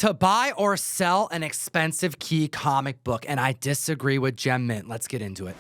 To buy or sell an expensive key comic book, and I disagree with Gem Mint. Let's get into it.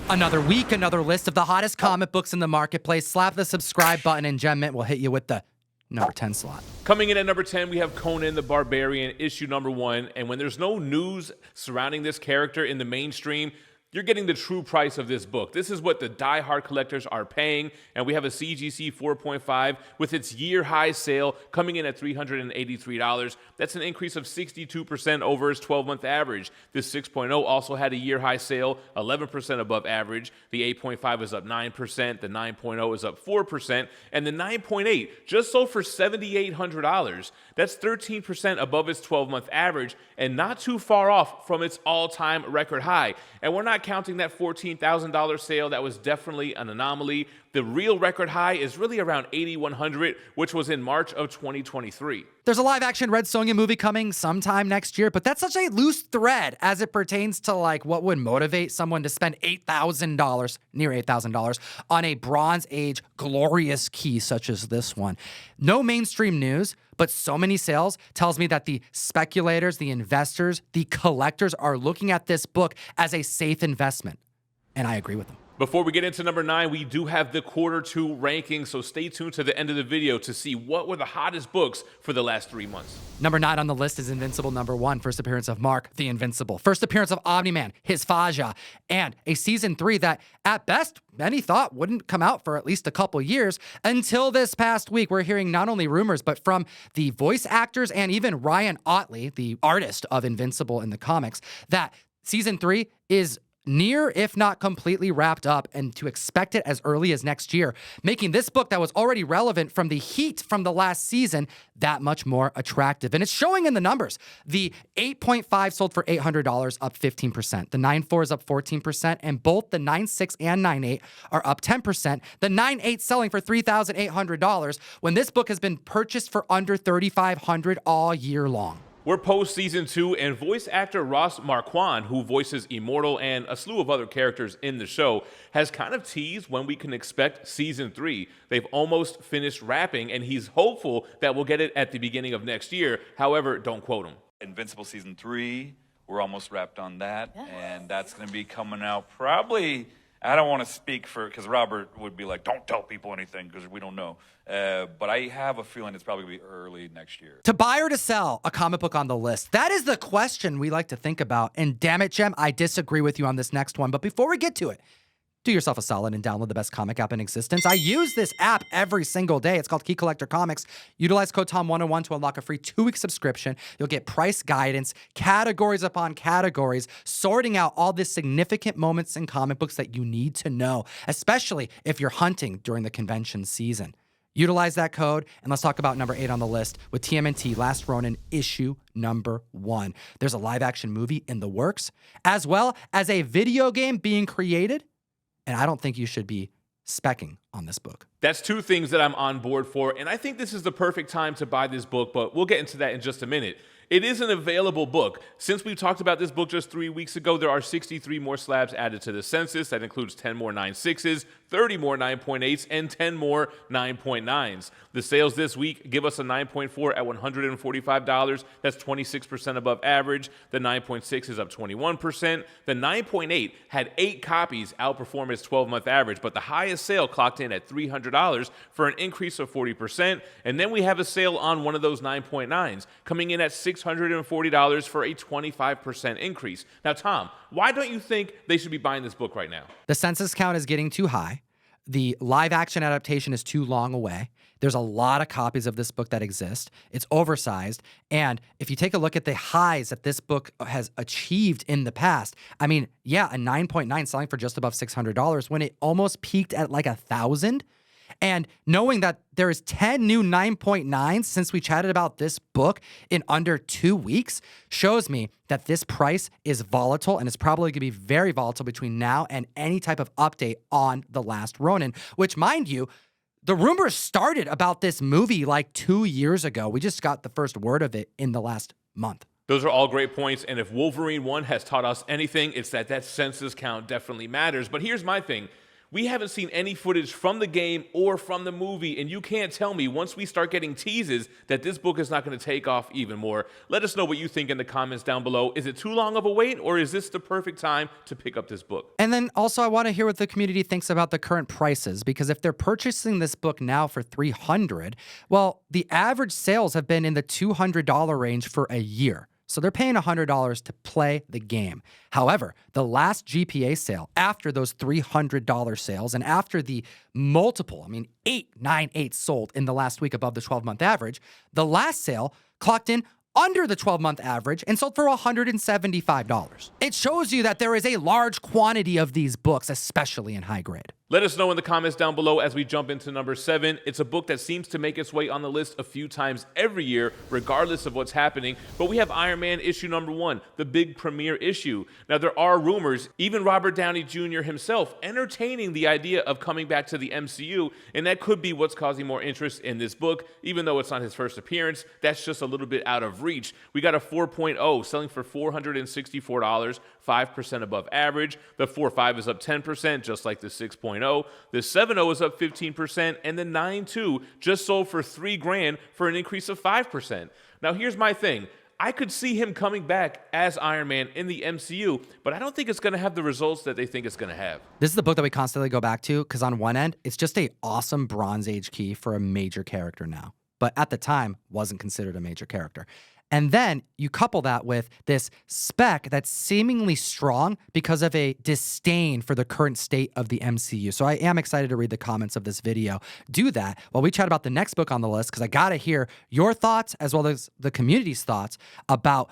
Another week, another list of the hottest comic books in the marketplace. Slap the subscribe button and Gem Mint will hit you with the number 10 slot. Coming in at number 10, we have Conan the Barbarian, issue number 1. And when there's no news surrounding this character in the mainstream, you're getting the true price of this book. This is what the die-hard collectors are paying, and we have a CGC 4.5 with its year-high sale coming in at $383. That's an increase of 62% over its 12-month average. This 6.0 also had a year-high sale, 11% above average. The 8.5 is up 9%, the 9.0 is up 4%, and the 9.8 just sold for $7,800. That's 13% above its 12-month average, and not too far off from its all-time record high. And we're not counting that $14,000 sale. That was definitely an anomaly. The real record high is really around $8,100, which was in March of 2023. There's a live-action Red Sonja movie coming sometime next year, but that's such a loose thread as it pertains to like what would motivate someone to spend $8,000, near $8,000, on a Bronze Age glorious key such as this one. No mainstream news, but so many sales tells me that the speculators, the investors, the collectors are looking at this book as a safe investment. And I agree with them. Before we get into number 9, we do have the Q2 ranking, so stay tuned to the end of the video to see what were the hottest books for the last 3 months. Number 9 on the list is Invincible number 1, first appearance of Mark the Invincible, first appearance of Omni-Man, his Faja, and a season 3 that, at best, many thought wouldn't come out for at least a couple years until this past week. We're hearing not only rumors, but from the voice actors and even Ryan Ottley, the artist of Invincible in the comics, that season 3 is near, if not completely wrapped up, and to expect it as early as next year, making this book that was already relevant from the heat from the last season that much more attractive. And it's showing in the numbers. The 8.5 sold for $800, up 15%. The 9.4 is up 14%, and both the 9.6 and 9.8 are up 10%. The 9.8 selling for $3,800 when this book has been purchased for under $3,500 all year long. We're post-season 2, and voice actor Ross Marquand, who voices Immortal and a slew of other characters in the show, has kind of teased when we can expect season 3. They've almost finished wrapping, and he's hopeful that we'll get it at the beginning of next year. However, don't quote him. Invincible season 3, we're almost wrapped on that, and that's going to be coming out probably. I don't want to speak for, because Robert would be like, don't tell people anything because we don't know. But I have a feeling it's probably going to be early next year. To buy or to sell a comic book on the list? That is the question we like to think about. And damn it, Jem, I disagree with you on this next one. But before we get to it, do yourself a solid and download the best comic app in existence. I use this app every single day. It's called Key Collector Comics. Utilize code TOM101 to unlock a free 2-week subscription. You'll get price guidance, categories upon categories, sorting out all the significant moments in comic books that you need to know, especially if you're hunting during the convention season. Utilize that code, and let's talk about number 8 on the list with TMNT Last Ronin issue number 1. There's a live-action movie in the works, as well as a video game being created. And I don't think you should be specking on this book. That's 2 things that I'm on board for, and I think this is the perfect time to buy this book, but we'll get into that in just a minute. It is an available book. Since we talked about this book just 3 weeks ago, there are 63 more slabs added to the census. That includes 10 more 9.6s, 30 more 9.8s, and 10 more 9.9s. The sales this week give us a 9.4 at $145. That's 26% above average. The 9.6 is up 21%. The 9.8 had 8 copies outperform its 12-month average, but the highest sale clocked in at $300 for an increase of 40%. And then we have a sale on one of those 9.9s coming in at $640 for a 25% increase. Now, Tom, why don't you think they should be buying this book right now? The census count is getting too high. The live action adaptation is too long away. There's a lot of copies of this book that exist. It's oversized. And if you take a look at the highs that this book has achieved in the past, I mean, yeah, a 9.9 selling for just above $600 when it almost peaked at like $1,000. And knowing that there is 10 new 9.9s since we chatted about this book in under 2 weeks shows me that this price is volatile, and it's probably going to be very volatile between now and any type of update on The Last Ronin, which, mind you, the rumors started about this movie like 2 years ago. We just got the first word of it in the last month. Those are all great points, and if Wolverine 1 has taught us anything, it's that census count definitely matters. But here's my thing. We haven't seen any footage from the game or from the movie, and you can't tell me once we start getting teases that this book is not going to take off even more. Let us know what you think in the comments down below. Is it too long of a wait, or is this the perfect time to pick up this book? And then also I want to hear what the community thinks about the current prices, because if they're purchasing this book now for $300, well, the average sales have been in the $200 range for a year. So they're paying $100 to play the game. However, the last GPA sale after those $300 sales and after the multiple, 898 sold in the last week above the 12-month average, the last sale clocked in under the 12-month average and sold for $175. It shows you that there is a large quantity of these books, especially in high grade. Let us know in the comments down below as we jump into number 7. It's a book that seems to make its way on the list a few times every year, regardless of what's happening. But we have Iron Man issue number 1, the big premiere issue. Now, there are rumors, even Robert Downey Jr. himself, entertaining the idea of coming back to the MCU, and that could be what's causing more interest in this book, even though it's not his first appearance. That's just a little bit out of reach. We got a 4.0 selling for $464, 5% above average. The 4.5 is up 10%, just like the 6.0. The 7.0 is up 15%, and the 9.2 just sold for $3,000 for an increase of 5%. Now, here's my thing. I could see him coming back as Iron Man in the MCU, but I don't think it's going to have the results that they think it's going to have. This is the book that we constantly go back to because on one end, it's just an awesome Bronze Age key for a major character now, but at the time wasn't considered a major character. And then you couple that with this spec that's seemingly strong because of a disdain for the current state of the MCU. So I am excited to read the comments of this video. Do that while we chat about the next book on the list, because I got to hear your thoughts as well as the community's thoughts about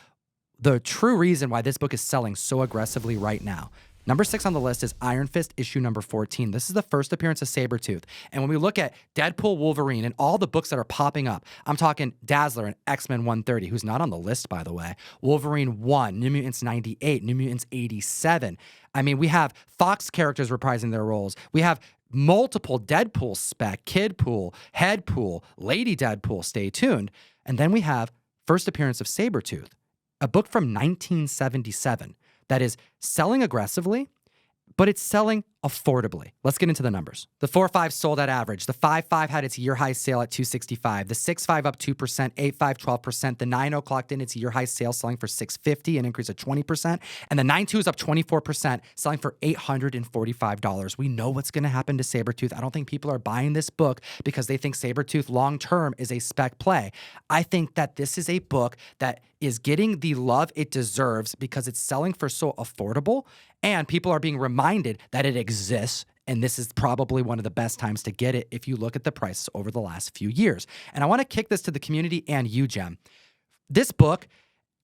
the true reason why this book is selling so aggressively right now. Number 6 on the list is Iron Fist issue number 14. This is the first appearance of Sabertooth. And when we look at Deadpool, Wolverine, and all the books that are popping up, I'm talking Dazzler and X-Men 130, who's not on the list, by the way. Wolverine 1, New Mutants 98, New Mutants 87. We have Fox characters reprising their roles. We have multiple Deadpool spec, Kidpool, Headpool, Lady Deadpool, stay tuned. And then we have first appearance of Sabertooth, a book from 1977. That is selling aggressively, but it's selling affordably. Let's get into the numbers. The 4.5 sold at average. The 5.5 had its year high sale at $265. The 6.5 up 2%, 8.5 12%. The 9.0 clocked in its year high sale, selling for $650, an increase of 20%. And the 9.2 is up 24%, selling for $845. We know what's going to happen to Sabertooth. I don't think people are buying this book because they think Sabertooth long term is a spec play. I think that this is a book that is getting the love it deserves because it's selling for so affordable, and people are being reminded that it exists, and this is probably one of the best times to get it if you look at the prices over the last few years. And I want to kick this to the community and you, Jem. This book,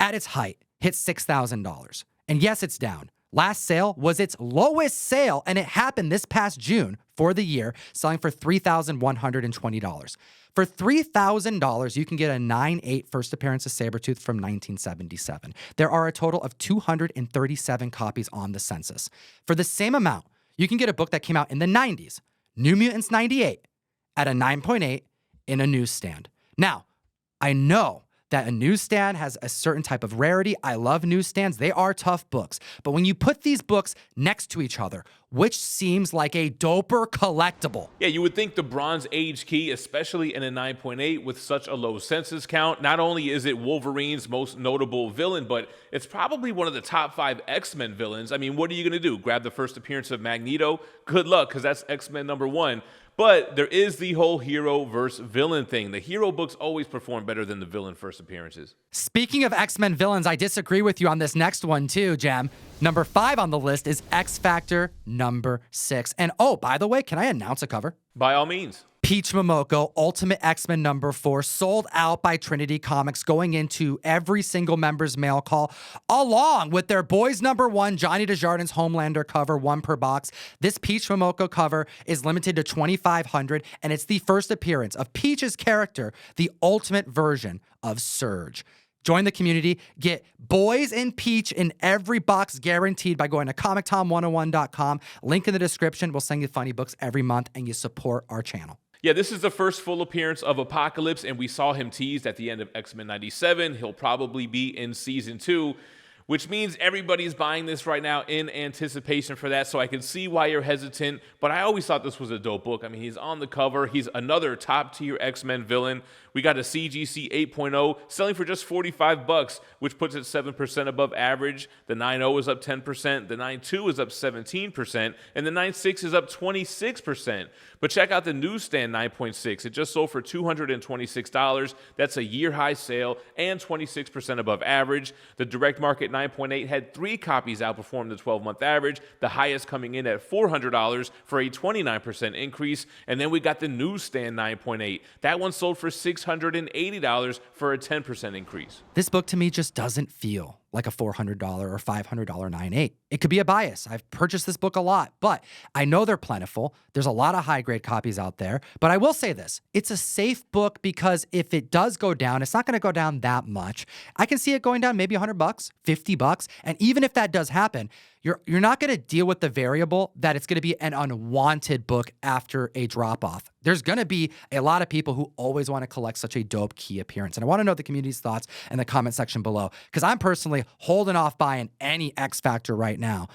at its height, hit $6,000. And yes, it's down. Last sale was its lowest sale, and it happened this past June for the year, selling for $3,120. For $3,000, you can get a 9.8 first appearance of Sabertooth from 1977. There are a total of 237 copies on the census. For the same amount, you can get a book that came out in the 90s, New Mutants 98, at a 9.8 in a newsstand. Now, I know that a newsstand has a certain type of rarity. I love newsstands. They are tough books. But when you put these books next to each other, which seems like a doper collectible? Yeah, you would think the Bronze Age key, especially in a 9.8 with such a low census count, not only is it Wolverine's most notable villain, but it's probably one of the top 5 X-Men villains. What are you going to do? Grab the first appearance of Magneto? Good luck, because that's X-Men number 1. But there is the whole hero versus villain thing. The hero books always perform better than the villain first appearances. Speaking of X-Men villains, I disagree with you on this next one too, Jem. Number 5 on the list is X-Factor number 6. And oh, by the way, can I announce a cover? By all means. Peach Momoko, Ultimate X-Men number 4, sold out by Trinity Comics, going into every single member's mail call, along with their Boys number 1, Johnny Desjardins Homelander cover, 1 per box. This Peach Momoko cover is limited to 2,500, and it's the first appearance of Peach's character, the ultimate version of Surge. Join the community. Get Boys and Peach in every box guaranteed by going to ComicTom101.com. Link in the description. We'll send you funny books every month, and you support our channel. Yeah, this is the first full appearance of Apocalypse, and we saw him teased at the end of X-Men 97. He'll probably be in Season 2. which means everybody's buying this right now in anticipation for that. So I can see why you're hesitant, but I always thought this was a dope book. I mean, he's on the cover. He's another top-tier X-Men villain. We got a CGC 8.0 selling for just $45, which puts it 7% above average. The 9.0 is up 10%, the 9.2 is up 17%, and the 9.6 is up 26%. But check out the newsstand 9.6. It just sold for $226. That's a year-high sale and 26% above average. The direct market 9.8 had 3 copies outperform the 12-month average, the highest coming in at $400 for a 29% increase. And then we got the newsstand 9.8. That one sold for $680 for a 10% increase. This book to me just doesn't feel like a $400 or $500 9.8. It could be a bias. I've purchased this book a lot, but I know they're plentiful. There's a lot of high-grade copies out there. But I will say this. It's a safe book because if it does go down, it's not going to go down that much. I can see it going down maybe $100, $50. And even if that does happen, you're not going to deal with the variable that it's going to be an unwanted book after a drop-off. There's going to be a lot of people who always want to collect such a dope key appearance. And I want to know the community's thoughts in the comment section below, because I'm personally holding off buying any X Factor right now.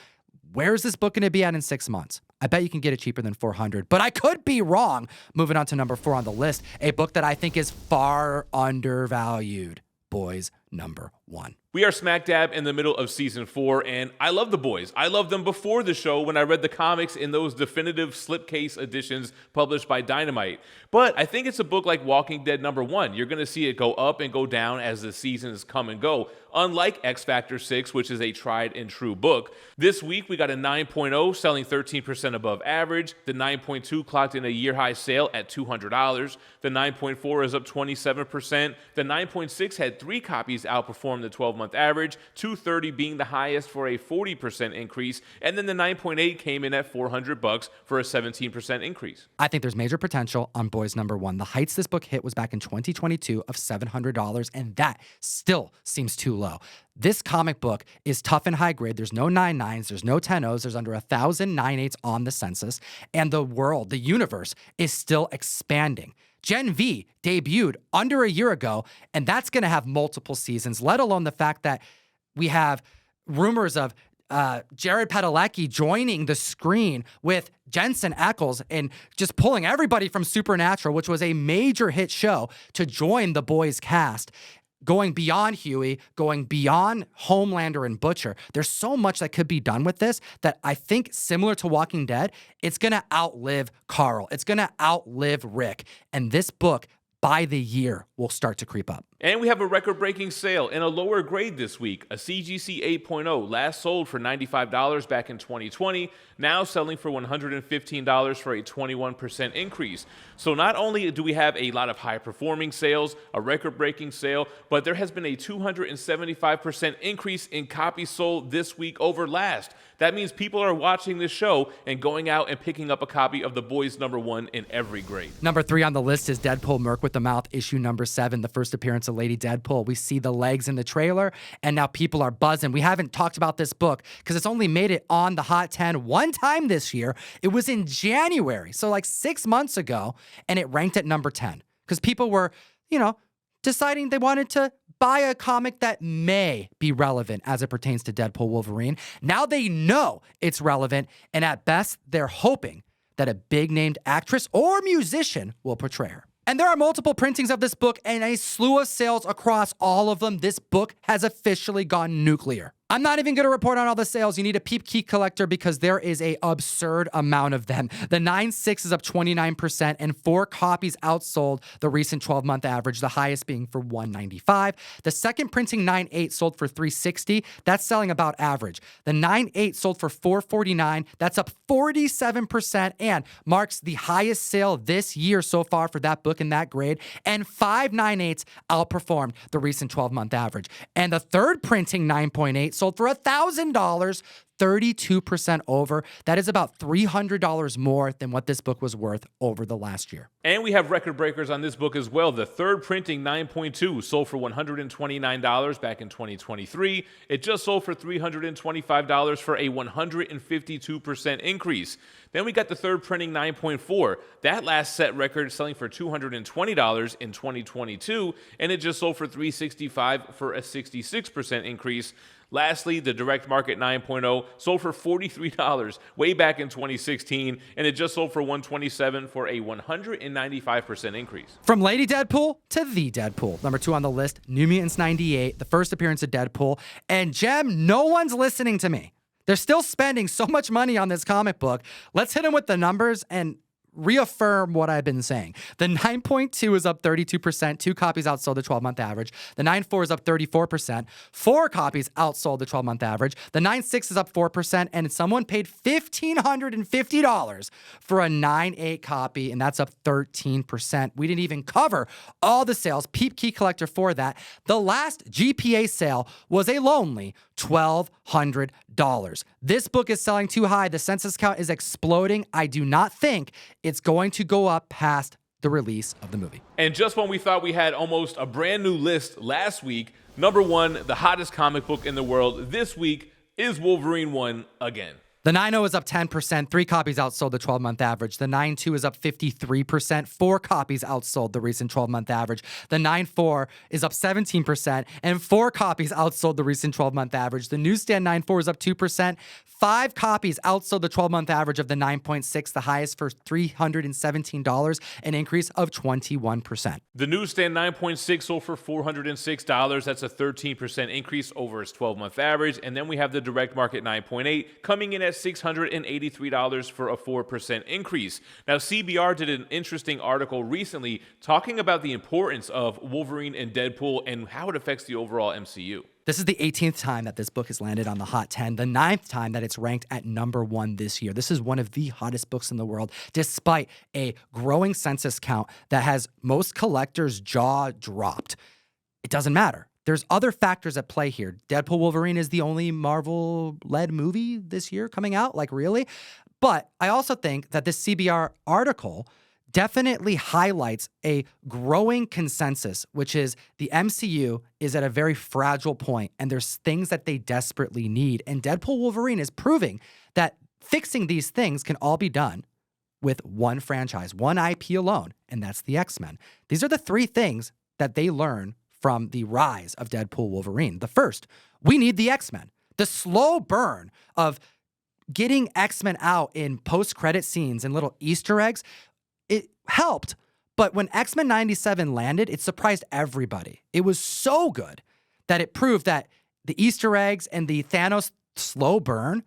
Where's this book going to be at in 6 months? I bet you can get it cheaper than $400, but I could be wrong. Moving on to number 4 on the list, a book that I think is far undervalued. Boys number 1. We are smack dab in the middle of season 4, and I love the boys. I loved them before the show when I read the comics in those definitive slipcase editions published by Dynamite. But I think it's a book like Walking Dead number 1. You're going to see it go up and go down as the seasons come and go, unlike X Factor 6, which is a tried and true book. This week, we got a 9.0 selling 13% above average. The 9.2 clocked in a year-high sale at $200. The 9.4 is up 27%. The 9.6 had 3 copies outperform the 12-month average, 230 being the highest for a 40% increase, and then the 9.8 came in at $400 for a 17% increase. I think there's major potential on Boys number 1. The heights this book hit was back in 2022 of $700, and that still seems too low. This comic book is tough and high grade. There's no 9.9s, there's no 10.0s, there's under 1,000 9.8s on the census, and the world, the universe, is still expanding. Gen V debuted under a year ago, and that's going to have multiple seasons, let alone the fact that we have rumors of Jared Padalecki joining the screen with Jensen Ackles and just pulling everybody from Supernatural, which was a major hit show, to join the Boys cast. Going beyond Huey, going beyond Homelander and Butcher. There's so much that could be done with this that I think, similar to Walking Dead, it's going to outlive Carl. It's going to outlive Rick. And this book, by the year, will start to creep up. And we have a record-breaking sale in a lower grade this week. A CGC 8.0 last sold for $95 back in 2020, now selling for $115 for a 21% increase. So not only do we have a lot of high-performing sales, a record-breaking sale, but there has been a 275% increase in copies sold this week over last. That means people are watching this show and going out and picking up a copy of The Boys number 1 in every grade. Number 3 on the list is Deadpool Merc with the Mouth, issue number 7, the first appearance of Lady Deadpool. We see the legs in the trailer, and now people are buzzing. We haven't talked about this book because it's only made it on the Hot 10 one time this year. It was in January, so like 6 months ago, and it ranked at number 10 because people were, deciding they wanted to buy a comic that may be relevant as it pertains to Deadpool Wolverine. Now they know it's relevant, and at best, they're hoping that a big-named actress or musician will portray her. And there are multiple printings of this book and a slew of sales across all of them. This book has officially gone nuclear. I'm not even going to report on all the sales. You need a peep key collector because there is an absurd amount of them. The 9.6 is up 29% and 4 copies outsold the recent 12-month average, the highest being for $195. The second printing 9.8 sold for $360. That's selling about average. The 9.8 sold for $449. That's up 47% and marks the highest sale this year so far for that book in that grade. And 5 9.8s outperformed the recent 12-month average. And the third printing 9.8 sold for $1,000, 32% over. That is about $300 more than what this book was worth over the last year. And we have record breakers on this book as well. The third printing 9.2 sold for $129 back in 2023. It just sold for $325 for a 152% increase. Then we got the third printing 9.4. That last set record selling for $220 in 2022, and it just sold for $365 for a 66% increase. Lastly, the Direct Market 9.0 sold for $43 way back in 2016, and it just sold for $127 for a 195% increase. From Lady Deadpool to the Deadpool. Number 2 on the list, New Mutants 98, the first appearance of Deadpool. And Jem, no one's listening to me. They're still spending so much money on this comic book. Let's hit them with the numbers and reaffirm what I've been saying. The 9.2 is up 32%. 2 copies outsold the 12-month average. The 9.4 is up 34%. 4 copies outsold the 12-month average. The 9.6 is up 4%. And someone paid $1,550 for a 9.8 copy, and that's up 13%. We didn't even cover all the sales. Peep Key Collector for that. The last GPA sale was a lonely $1,200. This book is selling too high. The census count is exploding. I do not think it's going to go up past the release of the movie. And just when we thought we had almost a brand new list last week, number 1, the hottest comic book in the world this week is Wolverine 1 again. The 9.0 is up 10%. 3 copies outsold the 12-month average. The 9.2 is up 53%. 4 copies outsold the recent 12-month average. The 9.4 is up 17%. And 4 copies outsold the recent 12-month average. The newsstand 9.4 is up 2%. 5 copies outsold the 12-month average of the 9.6, the highest for $317, an increase of 21%. The newsstand 9.6 sold for $406. That's a 13% increase over its 12-month average. And then we have the direct market 9.8 coming in at $683 for a 4% increase. Now, CBR did an interesting article recently talking about the importance of Wolverine and Deadpool and how it affects the overall MCU. This is the 18th time that this book has landed on the Hot 10, the 9th time that it's ranked at number 1 this year. This is one of the hottest books in the world, despite a growing census count that has most collectors' jaw dropped. It doesn't matter. There's other factors at play here. Deadpool Wolverine is the only Marvel-led movie this year coming out, like really? But I also think that this CBR article definitely highlights a growing consensus, which is the MCU is at a very fragile point, and there's things that they desperately need. And Deadpool Wolverine is proving that fixing these things can all be done with one franchise, one IP alone, and that's the X-Men. These are the 3 things that they learn from the rise of Deadpool Wolverine. The first, we need the X-Men. The slow burn of getting X-Men out in post-credit scenes and little Easter eggs, it helped. But when X-Men 97 landed, it surprised everybody. It was so good that it proved that the Easter eggs and the Thanos slow burn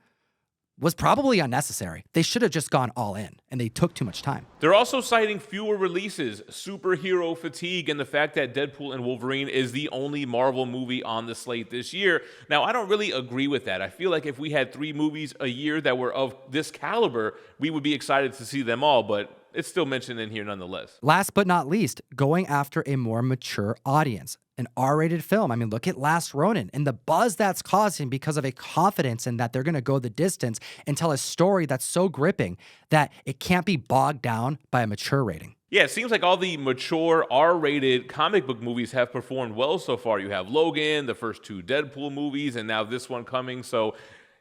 was probably unnecessary. They should have just gone all in, and they took too much time. They're also citing fewer releases, superhero fatigue, and the fact that Deadpool and Wolverine is the only Marvel movie on the slate this year. Now, I don't really agree with that. I feel like if we had 3 movies a year that were of this caliber, we would be excited to see them all, but it's still mentioned in here nonetheless. Last but not least, going after a more mature audience. An R-rated film. I mean, look at Last Ronin and the buzz that's causing because of a confidence in that they're going to go the distance and tell a story that's so gripping that it can't be bogged down by a mature rating. Yeah, it seems like all the mature R-rated comic book movies have performed well so far. You have Logan, the first 2 Deadpool movies, and now this one coming. So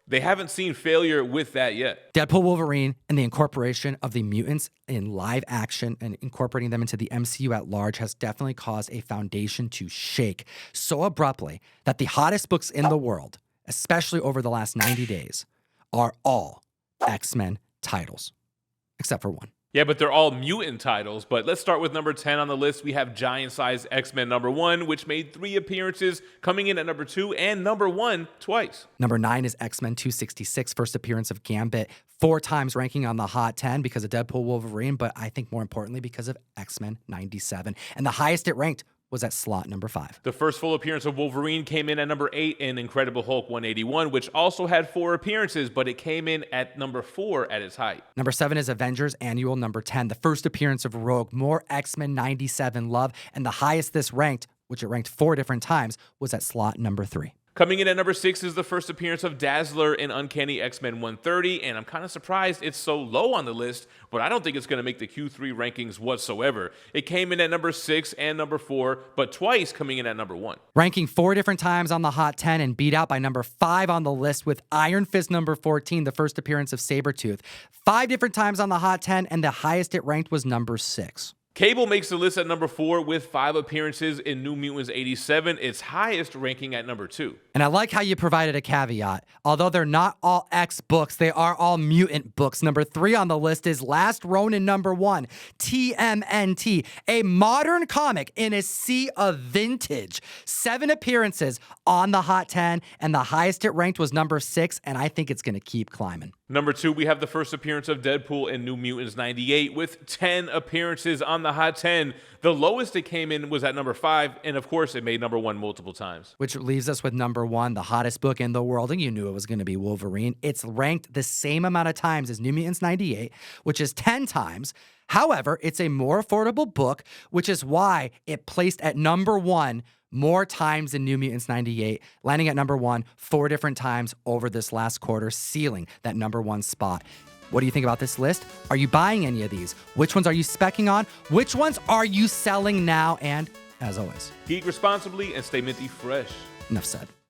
they haven't seen failure with that yet. Deadpool Wolverine and the incorporation of the mutants in live action and incorporating them into the MCU at large has definitely caused a foundation to shake so abruptly that the hottest books in the world, especially over the last 90 days, are all X-Men titles, except for one. Yeah, but they're all mutant titles. But let's start with number 10 on the list. We have Giant Size X-Men number 1, which made 3 appearances, coming in at number 2 and number 1 twice. Number 9 is X-Men 266, first appearance of Gambit, 4 times ranking on the Hot 10 because of Deadpool Wolverine, but I think more importantly because of X-Men 97. And the highest it ranked was at slot number 5. The first full appearance of Wolverine came in at number 8 in Incredible Hulk 181, which also had 4 appearances, but it came in at number 4 at its height. Number 7 is Avengers Annual number 10, the first appearance of Rogue, more X-Men 97 love, and the highest this ranked, which it ranked 4 different times, was at slot number 3. Coming in at number 6 is the first appearance of Dazzler in Uncanny X-Men 130, and I'm kind of surprised it's so low on the list, but I don't think it's going to make the Q3 rankings whatsoever. It came in at number 6 and number 4, but twice coming in at number 1. Ranking 4 different times on the Hot 10 and beat out by number 5 on the list with Iron Fist number 14, the first appearance of Sabertooth. 5 different times on the Hot 10, and the highest it ranked was number 6. Cable makes the list at number 4 with 5 appearances in New Mutants 87, its highest ranking at number 2. And I like how you provided a caveat. Although they're not all X books, they are all mutant books. Number 3 on the list is Last Ronin number 1, TMNT, a modern comic in a sea of vintage. 7 appearances on the Hot 10, and the highest it ranked was number 6, and I think it's going to keep climbing. Number 2, we have the first appearance of Deadpool in New Mutants 98 with 10 appearances on the Hot 10. The lowest it came in was at number 5, and of course it made number 1 multiple times. Which leaves us with number 1, the hottest book in the world, and you knew it was going to be Wolverine. It's ranked the same amount of times as New Mutants 98, which is 10 times. However, it's a more affordable book, which is why it placed at number 1 more times than New Mutants 98, landing at number 1 4 different times over this last quarter, sealing that number 1 spot. What do you think about this list? Are you buying any of these? Which ones are you speccing on? Which ones are you selling now? And as always, Geek responsibly and stay minty fresh. enough said.